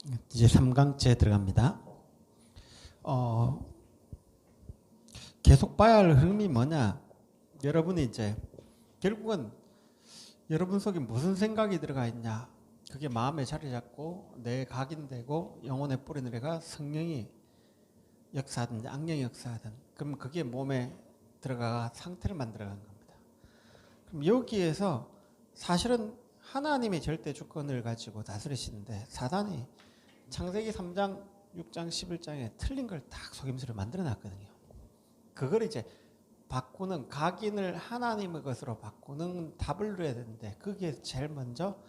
이제 3강째 들어갑니다. 계속 봐야 할 흐름이 뭐냐? 여러분이 이제 결국은 여러분 속에 무슨 생각이 들어가 있냐? 그게 마음에 자리 잡고 내 각인되고 영혼에 뿌리 내려가 성령이 역사하든 악령이 역사하든 그러면 그게 몸에 들어가 상태를 만들어가는 겁니다. 그럼 여기에서 사실은 하나님의 절대 주권을 가지고 다스리시는데 사단이 창세기 3장, 6장, 11장에 틀린 걸 딱 속임수를 만들어 놨거든요. 그걸 이제 바꾸는, 각인을 하나님의 것으로 바꾸는 답을 누려야 되는데 거기에 제일 먼저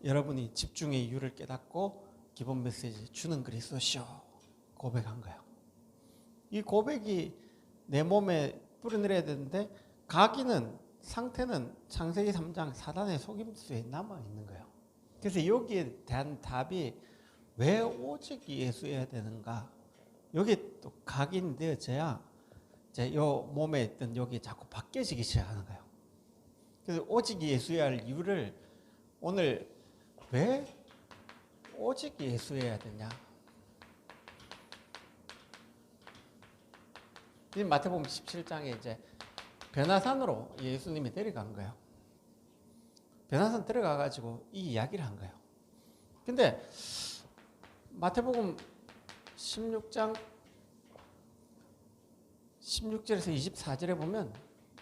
여러분이 집중의 이유를 깨닫고 기본 메시지 주는 그리스도시오 고백한 거예요. 이 고백이 내 몸에 뿌려내려야 되는데 각인은, 상태는 창세기 3장 사단의 속임수에 남아있는 거예요. 그래서 여기에 대한 답이 왜 오직 예수여야 되는가? 여기 또 각인되어져야 이제 요 몸에 있던 여기 자꾸 바뀌어지기 시작하는 거예요. 그래서 오직 예수여야 할 이유를 오늘 왜 오직 예수여야 되냐? 이 마태복음 17장에 이제 변화산으로 예수님이 데려간 거예요. 변화산 들어가가지고 이 이야기를 한 거예요. 근데 마태복음 16장 16절에서 24절에 보면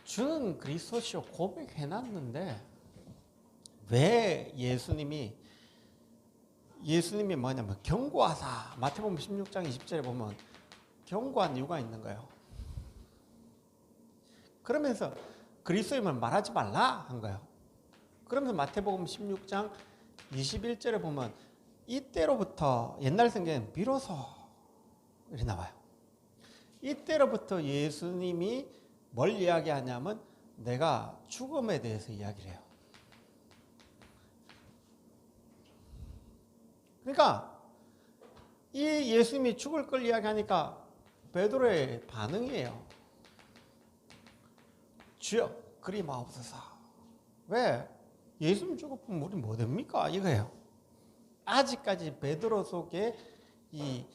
주는 그리스도시요 고백해놨는데 왜 예수님이 뭐냐면 경고하사, 마태복음 16장 20절에 보면 경고한 이유가 있는 거예요. 그러면서 그리스도임을 말하지 말라 한 거예요. 그러면서 마태복음 16장 21절에 보면 이때로부터, 옛날 성경에는 비로소 이렇게 나와요. 이때로부터 예수님이 뭘 이야기하냐면 내가 죽음에 대해서 이야기를 해요. 그러니까 이 예수님이 죽을 걸 이야기하니까 베드로의 반응이에요. 주여 그리 마옵소서. 왜? 예수님 죽었으면 우리 뭐 됩니까? 이거예요. 아직까지 베드로 속에 이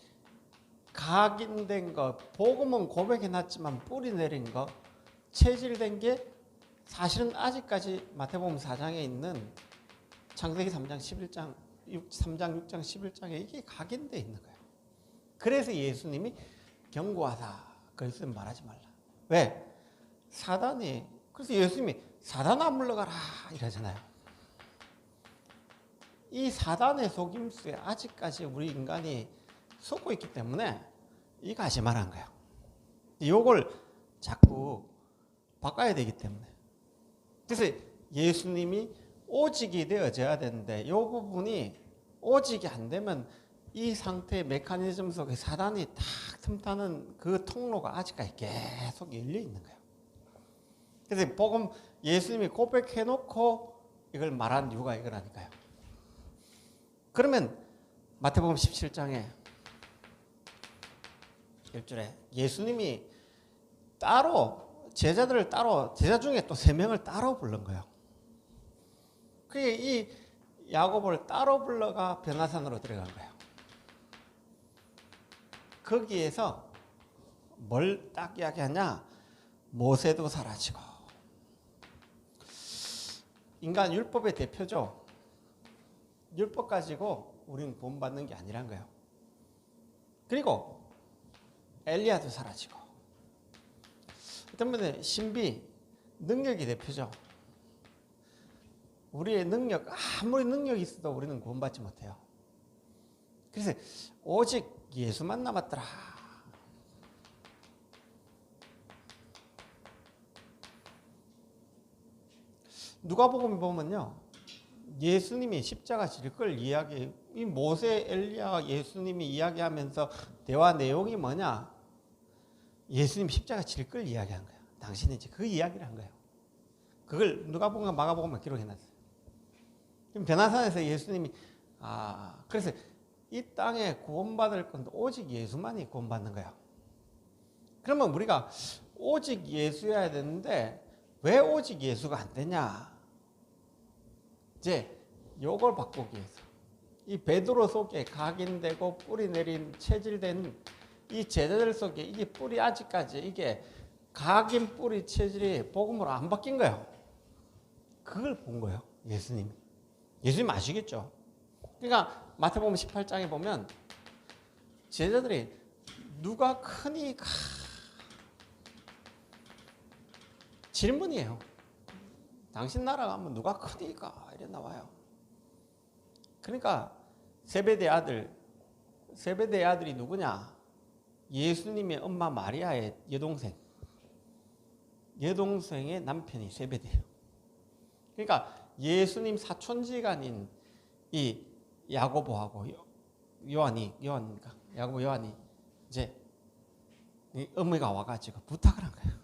각인된 것, 복음은 고백해놨지만 뿌리 내린 것, 체질된 게 사실은 아직까지 마태복음 4장에 있는 창세기 3장 11장 3장 6장 11장에 이게 각인되어 있는 거예요. 그래서 예수님이 경고하사 그리스도는 말하지 말라. 왜? 사단이, 그래서 예수님이 사단아 물러가라 이러잖아요. 이 사단의 속임수에 아직까지 우리 인간이 속고 있기 때문에 이거 하지 말란 거예요. 이걸 자꾸 바꿔야 되기 때문에. 그래서 예수님이 오직이 되어져야 되는데 이 부분이 오직이 안 되면 이 상태의 메커니즘 속에 사단이 탁 틈타는 그 통로가 아직까지 계속 열려 있는 거예요. 그래서 복음 예수님이 고백해놓고 이걸 말한 이유가 이거라니까요. 그러면 마태복음 17장에 1절에 예수님이 따로 제자들을 따로, 제자 중에 또 3명을 따로 부른 거예요. 그게 이 야고보를 따로 불러가 변화산으로 들어간 거예요. 거기에서 뭘 딱 이야기하냐? 모세도 사라지고, 인간 율법의 대표죠. 율법 가지고 우리는 구원받는 게 아니란 거예요. 그리고 엘리야도 사라지고, 어떤 분은 신비, 능력이 대표죠. 우리의 능력, 아무리 능력이 있어도 우리는 구원받지 못해요. 그래서 오직 예수만 남았더라. 누가복음 보면요, 예수님이 십자가 질 걸 이야기, 이 모세, 엘리야, 예수님이 이야기하면서 대화 내용이 뭐냐? 예수님 십자가 질 걸 이야기한 거예요. 당신이 이제 그 이야기를 한 거예요. 그걸 누가복음과 마가복음만 기록해놨어요. 그럼 변화산에서 예수님이 그래서 이 땅에 구원받을 건데 오직 예수만이 구원받는 거야. 그러면 우리가 오직 예수여야 되는데 왜 오직 예수가 안 되냐? 이제 요걸 바꾸기 위해서 이 베드로 속에 각인되고 뿌리 내린 체질된 이 제자들 속에 이게 뿌리 아직까지 이게 각인 뿌리 체질이 복음으로 안 바뀐 거예요. 그걸 본 거예요. 예수님이. 예수님 아시겠죠? 그러니까 마태복음 18장에 보면 제자들이 누가 크니까 질문이에요. 당신 나라 가면 누가 크니까 이래 나와요. 그러니까 세베대의 아들이 누구냐? 예수님의 엄마 마리아의 여동생의 남편이 세베대예요. 그러니까 예수님 사촌지간인 이 야고보하고 야고보 요한이 이제 어머니가 와가지고 부탁을 한 거예요.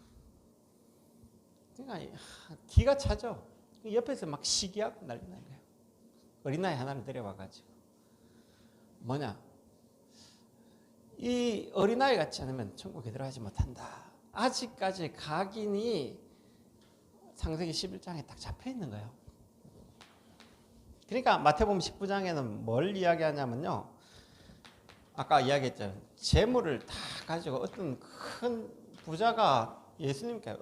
그러니까 기가 차죠. 옆에서 막 시기하고 난리 난 거예요. 어린아이 하나를 데려와가지고 뭐냐, 이 어린아이 같지 않으면 천국에 들어가지 못한다. 아직까지 각인이 창세기 11장에 딱 잡혀 있는 거예요. 그러니까 마태복음 19장에는 뭘 이야기하냐면요, 아까 이야기했죠. 재물을 다 가지고 어떤 큰 부자가 예수님께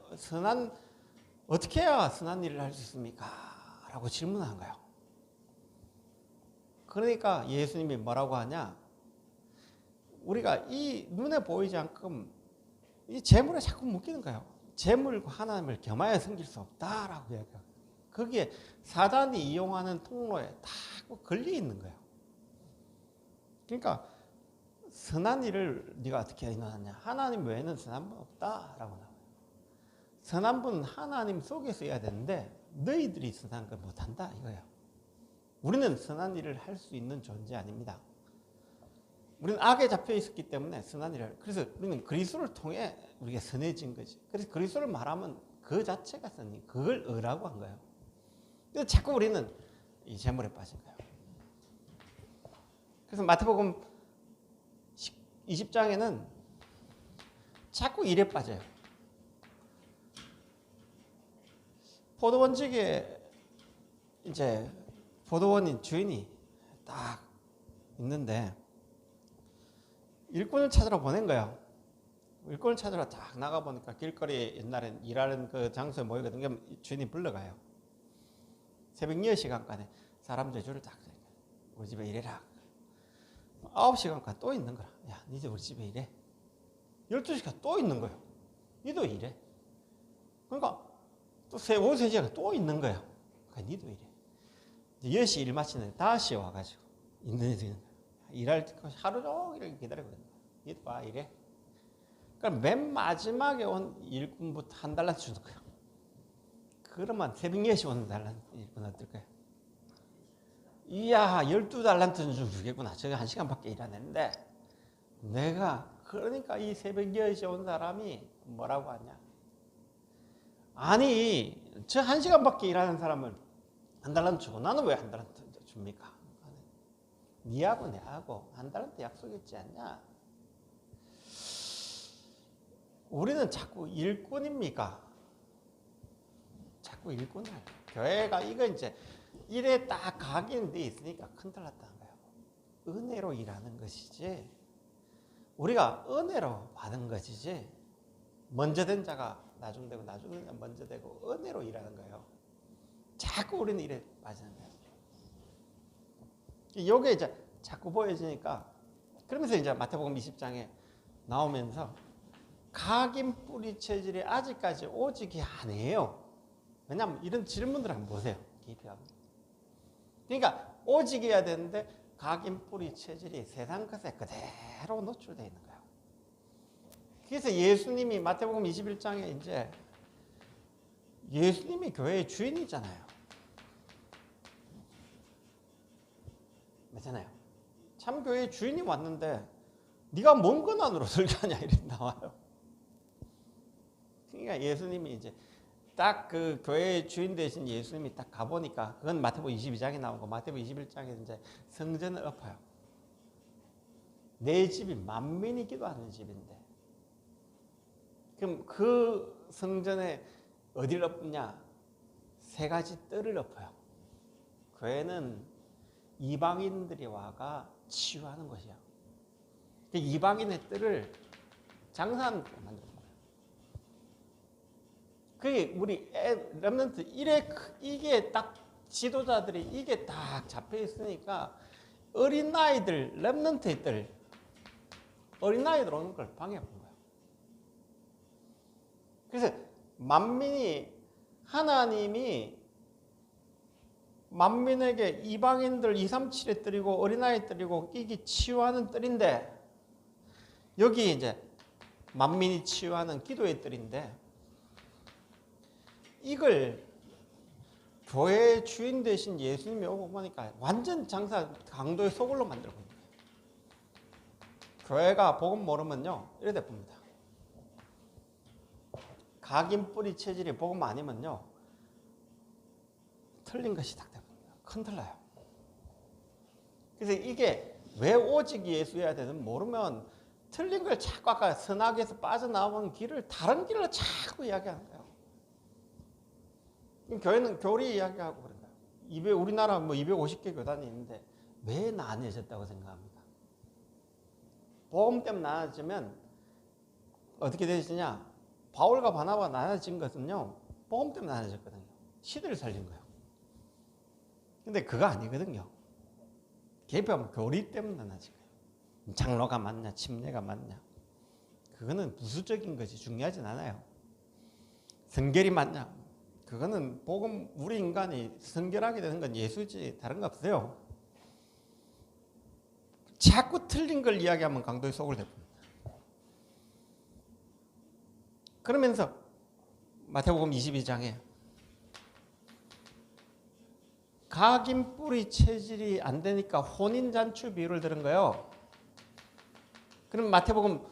어떻게 해야 선한 일을 할 수 있습니까? 라고 질문한 거예요. 그러니까 예수님이 뭐라고 하냐? 우리가 이 눈에 보이지 않끔 이 재물에 자꾸 묶이는 거예요. 재물과 하나님을 겸하여 섬길 수 없다라고 이야기해요. 거기에 사단이 이용하는 통로에 다 걸려 있는 거예요. 그러니까 선한 일을 네가 어떻게 인하느냐? 하나님 외에는 선한 분 없다라고 나와요. 선한 분은 하나님 속에서 해야 되는데 너희들이 선한 걸 못한다 이거예요. 우리는 선한 일을 할 수 있는 존재 아닙니다. 우리는 악에 잡혀 있었기 때문에 선한 일을, 그래서 우리는 그리스도를 통해 우리가 선해진 거지. 그래서 그리스도를 말하면 그 자체가 선이, 그걸 의라고 한 거예요. 그래서 자꾸 우리는 이 재물에 빠진 거예요. 그래서 마태복음 20장에는 자꾸 일에 빠져요. 포도원지기에 이제 포도원인 주인이 딱 있는데 일꾼을 찾으러 보낸 거예요. 일꾼을 찾으러 딱 나가보니까 길거리에 옛날엔 일하는 그 장소에 모이거든요. 그럼 주인이 불러가요. 새벽 6시간간에 사람들이 줄을 딱 서요. 우리 집에 일해라. 9시간간 또 있는 거라. 야, 니들 우리 집에 일해. 12시간 또 있는 거예요. 니도 일해. 그러니까 또 오후 3시간 또 있는 거예요. 그러니까 니도 일해. 이제 10시 일 마치는데 5시에 와가지고 있는 거예요. 일할 때 하루 종일 기다리거든요. 니도 와 일해. 그럼 맨 마지막에 온 일꾼부터 한 달란트 주는 거예요. 그러면 새벽 4시 오는 일꾼 어떨까요? 이야, 12달란트는 좀 주겠구나. 제가 1시간밖에 일 안 했는데 내가, 그러니까 이 새벽 10시에 온 사람이 뭐라고 하냐? 아니, 저 1시간밖에 일하는 사람을 한 달란트 주고 나는 왜 한 달란트 줍니까? 니하고 내하고 한 달란트 약속했지 않냐? 우리는 자꾸 일꾼입니까? 자꾸 일꾼을 해요. 교회가 이거 이제 일에 딱 각인돼 있으니까 큰일 났다는 거예요. 은혜로 일하는 것이지, 우리가 은혜로 받은 것이지, 먼저 된 자가 나중 되고 나중 된 자가 먼저 되고 은혜로 일하는 거예요. 자꾸 우리는 일에 빠지는 거예요. 이게 이제 자꾸 보여지니까, 그러면서 이제 마태복음 20장에 나오면서 각인 뿌리 체질이 아직까지 오직이 아니에요. 왜냐하면 이런 질문들 한번 보세요. 깊이 한번. 그러니까 오직이어야 되는데 각인 뿌리 체질이 세상 것에 그대로 노출되어 있는 거예요. 그래서 예수님이 마태복음 21장에 이제 예수님이 교회의 주인이잖아요. 맞잖아요. 참 교회의 주인이 왔는데 네가 뭔 권한으로 설교하냐 이렇게 나와요. 그러니까 예수님이 이제 딱 그 교회의 주인 되신 예수님이 딱 가보니까, 그건 마태복음 22장에 나오고 마태복음 21장에 이제 성전을 엎어요. 내 집이 만민이 기도하는 집인데, 그럼 그 성전에 어디를 엎냐? 3가지 뜰을 엎어요. 교회는 이방인들이 와가 치유하는 것이야. 이방인의 뜰을 장사하는 데 만드는 거예요. 그게 우리 렘넌트 이게 딱 지도자들이 이게 딱 잡혀 있으니까 어린아이들 렘넌트의 뜰, 어린아이들 오는 걸 방해하는 거예요. 그래서 하나님이 만민에게 이방인들 237의 뜰이고 어린아이 뜰이고 이게 치유하는 뜰인데, 여기 이제 만민이 치유하는 기도의 뜰인데, 이걸 교회의 주인 되신 예수님이 오고 보니까 완전 장사 강도의 소굴로 만들고 있는 거예요. 교회가 복음 모르면요 이래 돼 봅니다. 각인 뿌리 체질이 복음 아니면요 틀린 것이 딱 됩니다. 큰틀나요. 그래서 이게 왜 오직 예수여야 되는 모르면 틀린 걸 자꾸 아까 선악에서 빠져나오는 길을 다른 길로 자꾸 이야기하는 거예요. 교회는 교리 이야기하고 그런 거예요. 우리나라 250개 교단이 있는데 왜 나뉘어졌다고 생각합니까? 복음 때문에 나눠지면 어떻게 되시냐? 바울과 바나바가 나눠진 것은요 복음 때문에 나눠졌거든요. 시대를 살린 거예요. 근데 그거 아니거든요. 개표하면 교리 때문에 나눠진 거예요. 장로가 맞냐 침례가 맞냐 그거는 부수적인 것이 중요하진 않아요. 성결이 맞냐 그거는 복음 우리 인간이 성결하게 되는 건 예수지 다른 거 없어요. 자꾸 틀린 걸 이야기하면 강도의 속을 대봅니다. 그러면서 마태복음 22장에 각인 뿌리 체질이 안 되니까 혼인잔치 비유를 들은 거예요. 그럼 마태복음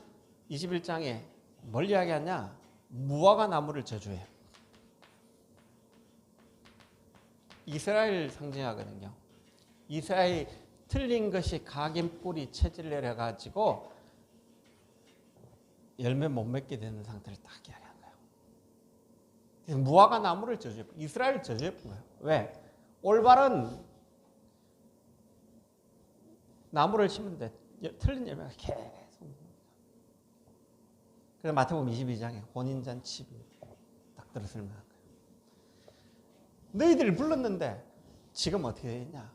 21장에 뭘 이야기하냐? 무화과 나무를 저주해요. 이스라엘 상징하거든요. 이스라엘이 틀린 것이 각인 뿌리 체질을 내려가지고 열매 못 맺게 되는 상태를 딱 이야기한 거예요. 그래서 무화과 나무를 저주해. 이스라엘 저주해 본 거예요. 왜? 올바른 나무를 심는데 틀린 열매가 계속. 그래서 마태복음 22장에 혼인잔치 딱 들어 설명한 거예요. 너희들을 불렀는데 지금 어떻게 되냐?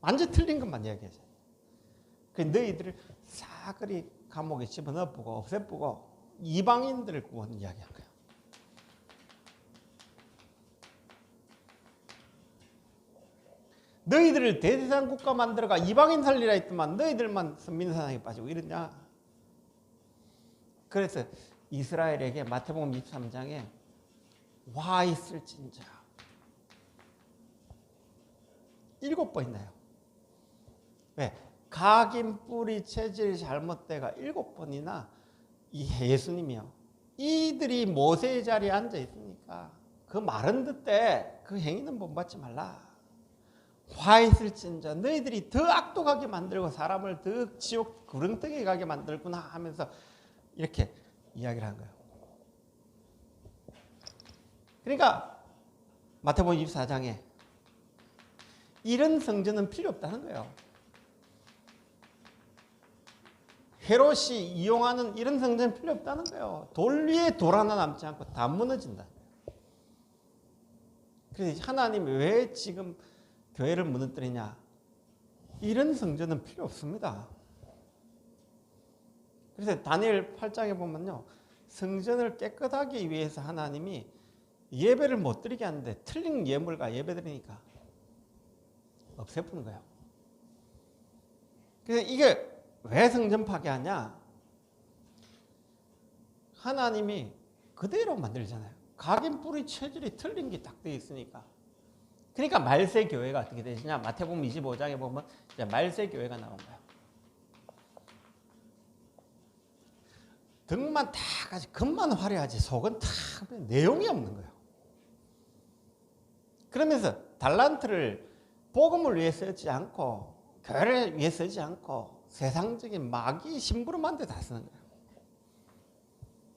완전 틀린 것만 이야기하잖아요. 그 너희들을 사그리 감옥에 집어넣고 없애보고 이방인들을 구원 이야기한 거예요. 너희들을 대제사장 국가 만들어가 이방인 살리라 했더만 너희들만 선민사상에 빠지고 이러냐? 그래서 이스라엘에게 마태복음 23장에 와 있을진자 7번 나요. 왜? 각인 뿌리 체질이 잘못돼가 7번이나 이 예수님이요. 이들이 모세의 자리에 앉아 있으니까 그 말은 듣되 그 행위는 본받지 말라. 화 있을진자 너희들이 더 악독하게 만들고 사람을 더 지옥 구렁텅이에 가게 만들구나 하면서 이렇게 이야기를 한 거예요. 그러니까 마태복음 24장에 이런 성전은 필요 없다는 거예요. 헤롯이 이용하는 이런 성전은 필요 없다는 거예요. 돌 위에 돌 하나 남지 않고 다 무너진다. 그래서 하나님이 왜 지금 교회를 무너뜨리냐? 이런 성전은 필요 없습니다. 그래서 다니엘 8장에 보면요. 성전을 깨끗하게 하기 위해서 하나님이 예배를 못 드리게 하는데 틀린 예물과 예배 드리니까 없애푸는 거예요. 그래서 이게 왜 성전 파괴하냐? 하나님이 그대로 만들잖아요. 각인 뿌리 체질이 틀린 게 딱 되어 있으니까. 그러니까 말세 교회가 어떻게 되시냐? 마태복음 25장에 보면 이제 말세 교회가 나온 거예요. 등만 다 가지, 겉만 화려하지 속은 다 내용이 없는 거예요. 그러면서 달란트를 복음을 위해 쓰지 않고 교회를 위해 쓰지 않고 세상적인 마귀 심부름한테 다 쓰는 거예요.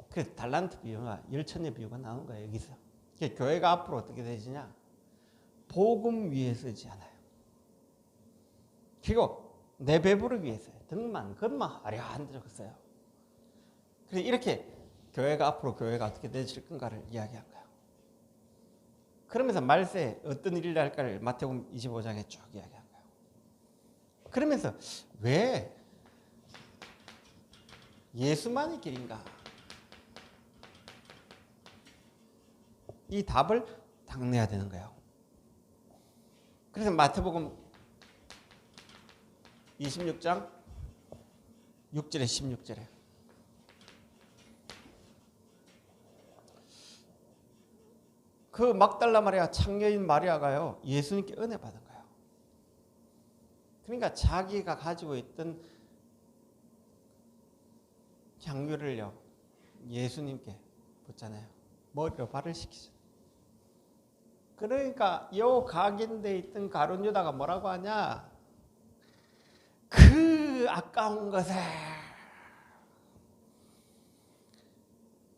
그래서 달란트 비유가 열천의 비유가 나오는 거예요. 여기서 교회가 앞으로 어떻게 되시냐? 복음 위해 쓰지 않아요. 그리고 내 배부르기 위해서 등만 것만 화려한 적었어요. 그래서 이렇게 앞으로 교회가 어떻게 되실 건가를 이야기한 거예요. 그러면서 말세에 어떤 일이 날까를 마태복음 25장에 쭉 이야기한 거예요. 그러면서 왜 예수만이 길인가? 이 답을 딱 내야 되는 거예요. 그래서 마태복음 26장 6절에 16절에 그 막달라 마리아 창녀인 마리아가요 예수님께 은혜 받은 거예요. 그러니까 자기가 가지고 있던 향유를요 예수님께 붓잖아요. 머리로 발을 시키죠. 그러니까 요 각인돼 있던 가룟 유다가 뭐라고 하냐? 그 아까운 것에.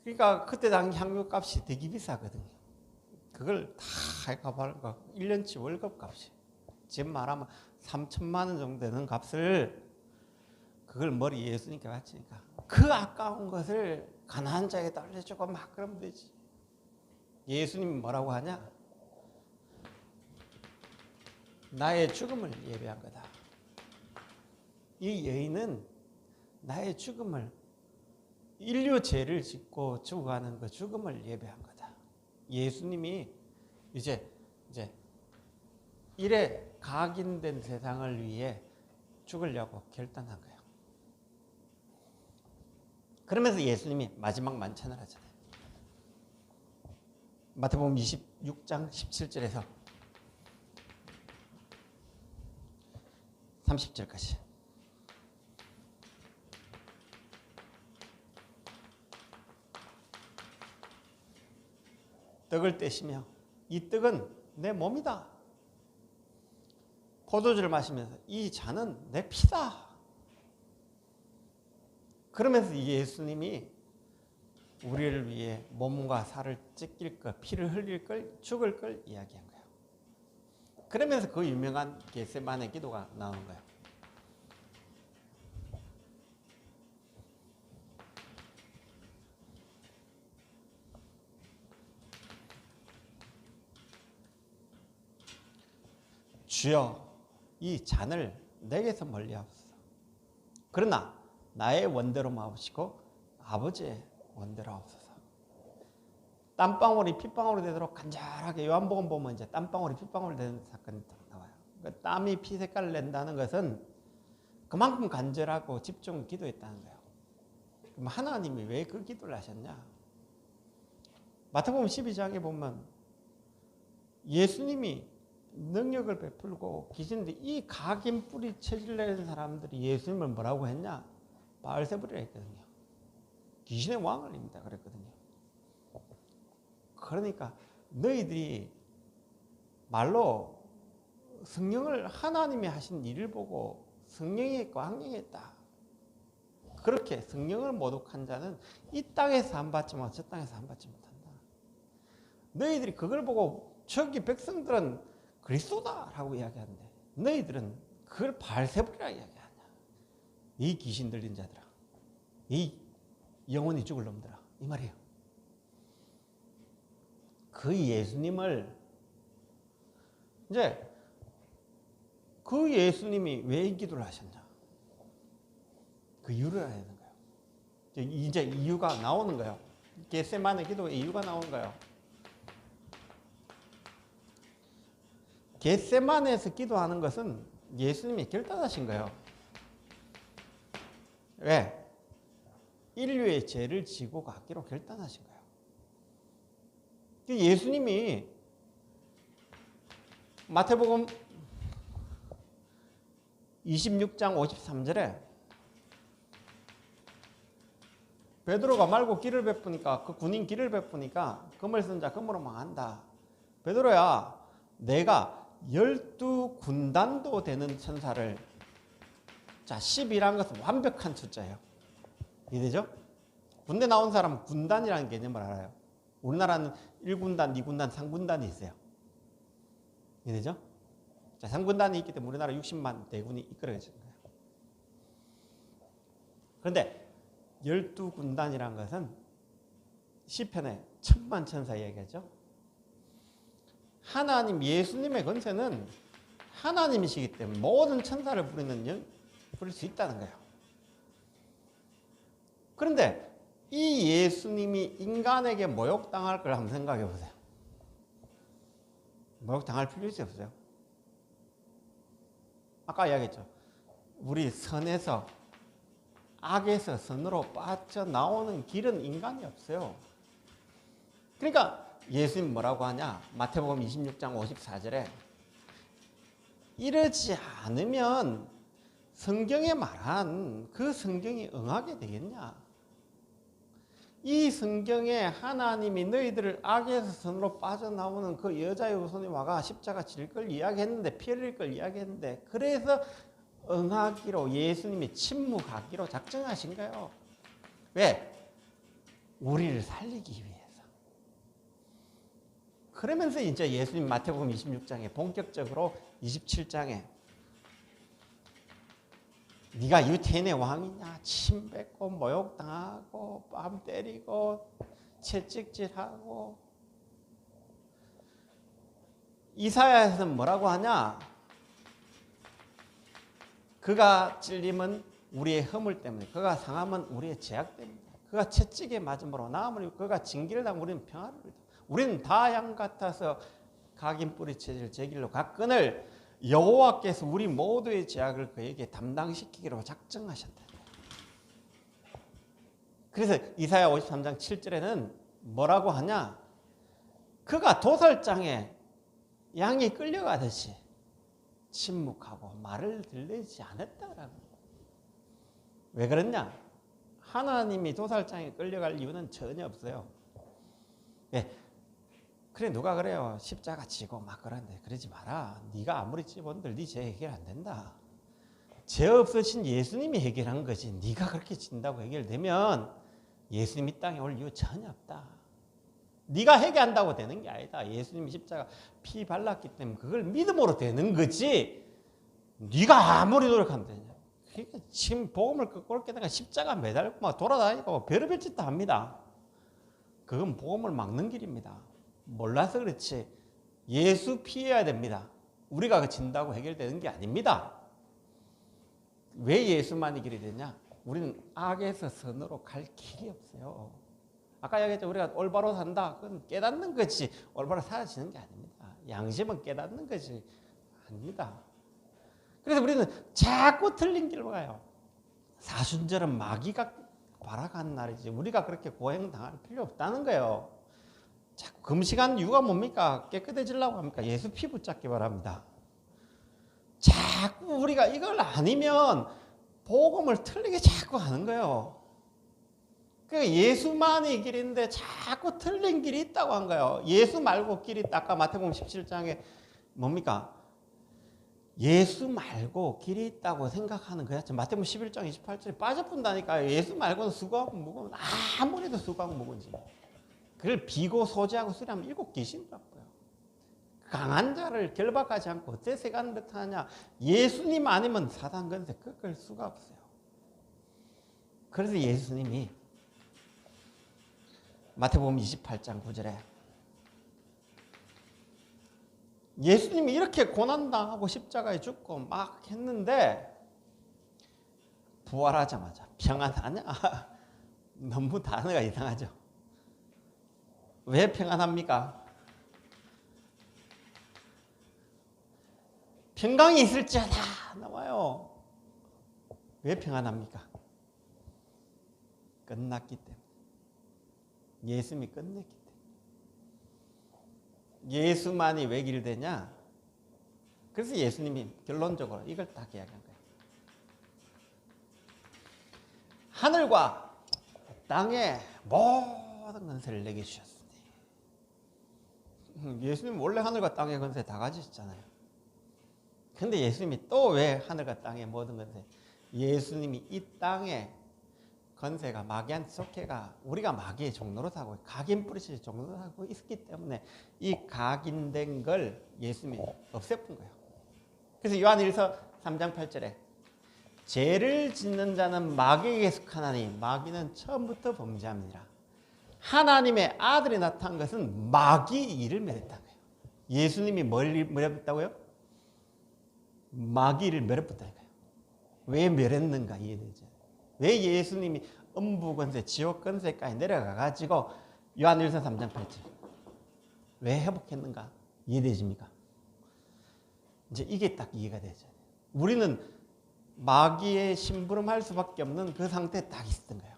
그러니까 그때 당시 향유값이 되게 비싸거든요. 그걸 다 해가 바른 거 1년치 월급 값이. 지금 말하면 3천만 원 정도 되는 값을 그걸 머리 예수님께 바치니까 그 아까운 것을 가난한 자에게 알려주고 막 그러면 되지. 예수님이 뭐라고 하냐? 나의 죽음을 예배한 거다. 이 여인은 나의 죽음을 인류 죄를 짓고 죽어가는 그 죽음을 예배한 거다. 예수님이 이제 이래 각인된 세상을 위해 죽으려고 결단한 거예요. 그러면서 예수님이 마지막 만찬을 하잖아요. 마태복음 26장 17절에서 30절까지. 떡을 떼시며 이 떡은 내 몸이다. 포도주를 마시면서 이 잔은 내 피다. 그러면서 예수님이 우리를 위해 몸과 살을 찢길 것, 피를 흘릴 걸, 죽을 걸 이야기한 거예요. 그러면서 그 유명한 겟세마네 기도가 나오는 거예요. 주여 이 잔을 내게서 멀리하옵소서. 그러나 나의 원대로 마옵시고 아버지의 원대로 하옵소서. 땀방울이 핏방울이 되도록 간절하게 요한복음 보면 이제 땀방울이 핏방울이 되는 사건이 나와요. 그러니까 땀이 피 색깔을 낸다는 것은 그만큼 간절하고 집중 기도했다는 거예요. 그럼 하나님이 왜 그 기도를 하셨냐? 마태복음 12장에 보면 예수님이 능력을 베풀고 귀신들이 이 각인 뿌리 체질 내는 사람들이 예수님을 뭐라고 했냐? 바알세불이라 했거든요. 귀신의 왕을입니다. 그랬거든요. 그러니까 너희들이 말로 성령을 하나님이 하신 일을 보고 성령이 광명했다. 그렇게 성령을 모독한 자는 이 땅에서 안 받지만 저 땅에서 안 받지 못한다. 너희들이 그걸 보고 저기 백성들은 그리스도다라고 이야기하는데 너희들은 그걸 바알세불이라 이야기하냐. 이 귀신 들린 자들아. 이 영원히 죽을 놈들아. 이 말이에요. 그 예수님을 이제 그 예수님이 왜 이 기도를 하셨냐? 그 이유를 알아야 되는 거예요. 이제 이유가 나오는 거예요. 겟세마네 기도의 이유가 나오는 거예요. 겟세마네에서 기도하는 것은 예수님이 결단하신 거예요. 왜? 인류의 죄를 지고 가기로 결단하신 거예요. 예수님이 마태복음 26장 53절에 베드로가 말고 길을 베푸니까 그 군인 길을 베푸니까 금을 쓴 자 금으로 망한다. 베드로야 내가 12군단도 되는 천사를 자 10이라는 것은 완벽한 숫자예요. 이해되죠? 군대 나온 사람은 군단이라는 개념을 알아요. 우리나라는 1군단, 2군단, 3군단이 있어요. 이해되죠? 자, 상군단이 있기 때문에 우리나라 60만 대군이 이끌어진 거예요. 그런데 12군단이라는 것은 시편에 천만천사 얘기하죠. 하나님 예수님의 권세는 하나님이시기 때문에 모든 천사를 부릴 수 있다는 거예요. 그런데 이 예수님이 인간에게 모욕당할 걸 한번 생각해 보세요. 모욕당할 필요 있어요, 없어요? 아까 이야기했죠. 우리 선에서 악에서 선으로 빠져나오는 길은 인간이 없어요. 그러니까 예수님 뭐라고 하냐? 마태복음 26장 54절에 이러지 않으면 성경에 말한 그 성경이 응하게 되겠냐? 이 성경에 하나님이 너희들을 악에서 선으로 빠져나오는 그 여자의 후손이 와가 십자가 질 걸 이야기했는데, 피 흘릴 걸 이야기했는데, 그래서 응하기로 예수님이 침묵하기로 작정하신 거예요. 왜? 우리를 살리기 위해서. 그러면서 이제 예수님 마태복음 26장에 본격적으로 27장에 네가 유태인의 왕이냐? 침 뱉고 모욕당하고 뺨 때리고 채찍질하고. 이사야에서는 뭐라고 하냐? 그가 찔림은 우리의 허물 때문에, 그가 상함은 우리의 죄악 때문에, 그가 채찍에 맞음으로 나음을 입고 그가 징계를 당하고 우리는 평화를 얻다. 우리는 다 양 같아서 각인 뿌리채질 제 길로 갔거늘 여호와께서 우리 모두의 죄악을 그에게 담당시키기로 작정하셨다. 그래서 이사야 53장 7절에는 뭐라고 하냐? 그가 도살장에 양이 끌려가듯이 침묵하고 말을 들리지 않았다라고. 왜 그랬냐? 하나님이 도살장에 끌려갈 이유는 전혀 없어요. 예. 그래 누가 그래요? 십자가 지고 막 그러는데 그러지 마라. 네가 아무리 찝어들 네 죄 해결 안 된다. 죄 없으신 예수님이 해결한 거지. 네가 그렇게 진다고 해결되면 예수님 이 땅에 올 이유 전혀 없다. 네가 해결한다고 되는 게 아니다. 예수님이 십자가 피 발랐기 때문에 그걸 믿음으로 되는 거지. 네가 아무리 노력하면 되냐. 그러니까 지금 복음을 꺾을 게다가 십자가 매달고 막 돌아다니고 별의별 짓도 합니다. 그건 복음을 막는 길입니다. 몰라서 그렇지 예수 피해야 됩니다. 우리가 그 진다고 해결되는 게 아닙니다. 왜 예수만이 길이 되냐? 우리는 악에서 선으로 갈 길이 없어요. 아까 얘기했죠. 우리가 올바로 산다. 그건 깨닫는 거지 올바로 살아지는 게 아닙니다. 양심은 깨닫는 것이 아닙니다. 그래서 우리는 자꾸 틀린 길로 가요. 사순절은 마귀가 발악한 날이지 우리가 그렇게 고행당할 필요 없다는 거예요. 자꾸 금식한 이유가 뭡니까? 깨끗해지려고 합니까? 예수 피 붙잡기 바랍니다. 자꾸 우리가 이걸 아니면 복음을 틀리게 자꾸 하는 거예요. 그러니까 예수만이 길인데 자꾸 틀린 길이 있다고 한 거예요. 예수 말고 길이 있다. 아까 마태복음 17장에 뭡니까? 예수 말고 길이 있다고 생각하는 거야. 마태복음 11장 28절에 빠져본다니까요. 예수 말고는 수고하고 무거운 아무래도 수고하고 무거운지. 그걸 비고 소지하고 수리하면 7 귀신이라고요. 강한 자를 결박하지 않고 어째 세가는 듯 하냐. 예수님 아니면 사단 권세 꺾을 수가 없어요. 그래서 예수님이 마태복음 28장 9절에 예수님이 이렇게 고난당하고 십자가에 죽고 막 했는데 부활하자마자 평안하냐? 너무 단어가 이상하죠. 왜 평안합니까? 평강이 있을지어다 나와요. 왜 평안합니까? 끝났기 때문에. 예수님이 끝냈기 때문에. 예수만이 왜 길되냐? 그래서 예수님이 결론적으로 이걸 딱 이야기한 거예요. 하늘과 땅에 모든 권세를 내게 주셨으니. 예수님 원래 하늘과 땅의 권세 다 가지셨잖아요. 근데 예수님이 또 왜 하늘과 땅의 모든 권세? 예수님이 이 땅에 권세가 마귀한테 속해가 우리가 마귀의 종로로 사고 각인 뿌리칠 종로로 사고 있었기 때문에 이 각인된 걸 예수님이 없애픈 거예요. 그래서 요한일서 3장 8절에 죄를 짓는 자는 마귀에게 속하나니 마귀는 처음부터 범죄함이라. 하나님의 아들이 나타난 것은 마귀 일을 멸했다고요. 예수님이 뭘 멸했다고요? 마귀 일을 멸했다니까요. 왜 멸했는가 이해되죠? 왜 예수님이 음부 권세, 지옥 권세까지 내려가 가지고 요한일서 3장 8절 왜 회복했는가 이해되십니까? 이제 이게 딱 이해가 되죠. 우리는 마귀의 심부름할 수밖에 없는 그 상태에 딱 있었던 거예요.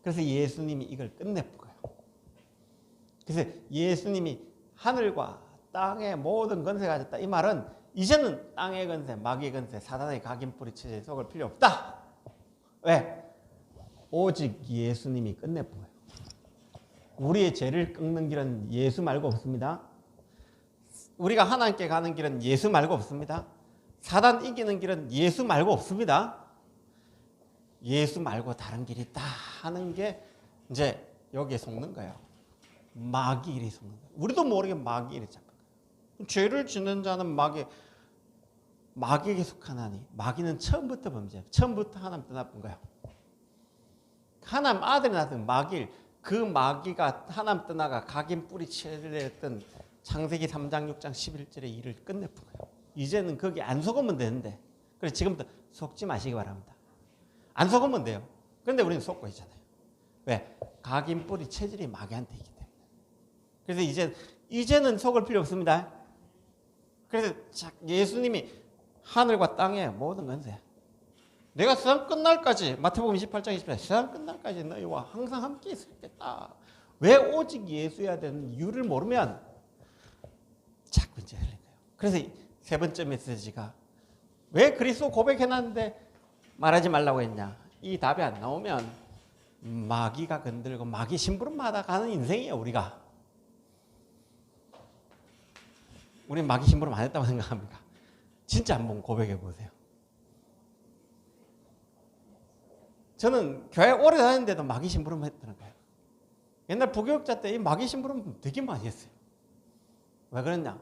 그래서 예수님이 이걸 끝내본 거예요. 그래서 예수님이 하늘과 땅의 모든 권세가 가졌다. 이 말은 이제는 땅의 권세, 마귀의 권세, 사단의 각인뿌리 체제에 속을 필요 없다. 왜? 오직 예수님이 끝내본 거예요. 우리의 죄를 꺾는 길은 예수 말고 없습니다. 우리가 하나님께 가는 길은 예수 말고 없습니다. 사단 이기는 길은 예수 말고 없습니다. 예수 말고 다른 길이 있다 하는 게 이제 여기에 속는 거예요. 마귀 일이 속는 거예요. 우리도 모르게 마귀 일이 잡는 거예요. 죄를 짓는 자는 마귀에게 속하나니 마귀는 처음부터 범죄, 처음부터 하나님 떠나쁜 거예요. 하나님 아들이 낳은 마귀, 그 마귀가 하나님 떠나가 각인 뿌리 치려했던 창세기 3장 6장 11절의 일을 끝내본 거예요. 이제는 거기 안 속으면 되는데, 그래서 지금부터 속지 마시기 바랍니다. 안 속으면 돼요. 그런데 우리는 속고 있잖아요. 왜? 각인 뿌리 체질이 마귀한테 있기 때문에. 그래서 이제는 속을 필요 없습니다. 그래서 예수님이 하늘과 땅의 모든 권세, 내가 세상 끝날까지, 마태복음 28장 28절, 세상 끝날까지 너희와 항상 함께 있겠다. 왜 오직 예수여야 되는 이유를 모르면 자꾸 이제 흘린 거예요. 그래서 세 번째 메시지가 왜 그리스도 고백해놨는데 말하지 말라고 했냐? 이 답이 안 나오면 마귀가 건들고 마귀 심부름마다 가는 인생이에요. 우리가. 우리는 마귀 심부름 안 했다고 생각합니까? 진짜 한번 고백해 보세요. 저는 교회 오래 다녔는데도 마귀 심부름 했다는 거예요. 옛날 부교육자 때 이 마귀 심부름 되게 많이 했어요. 왜 그랬냐?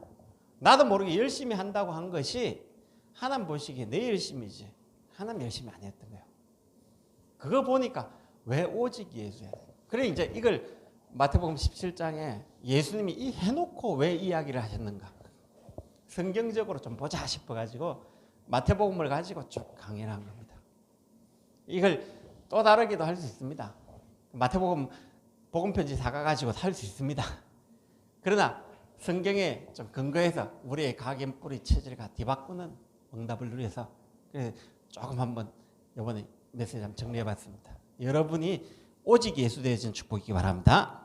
나도 모르게 열심히 한다고 한 것이 하나님 보시기에 내 열심이지 하나님 열심히 안 했던 거예요. 그거 보니까 왜 오직 예수야? 그래 이제 이걸 마태복음 17장에 예수님이 이 해놓고 왜 이야기를 하셨는가? 성경적으로 좀 보자 싶어가지고 마태복음을 가지고 쭉 강연을 한 겁니다. 이걸 또 다르게도 할 수 있습니다. 마태복음 복음편지 사가가지고 할 수 있습니다. 그러나 성경에 좀 근거해서 우리의 각인 뿌리 체질과 뒤바꾸는 응답을 위해서 조금 한번 이번에 메시지 한번 정리해봤습니다. 여러분이 오직 예수 되어진 축복이기 바랍니다.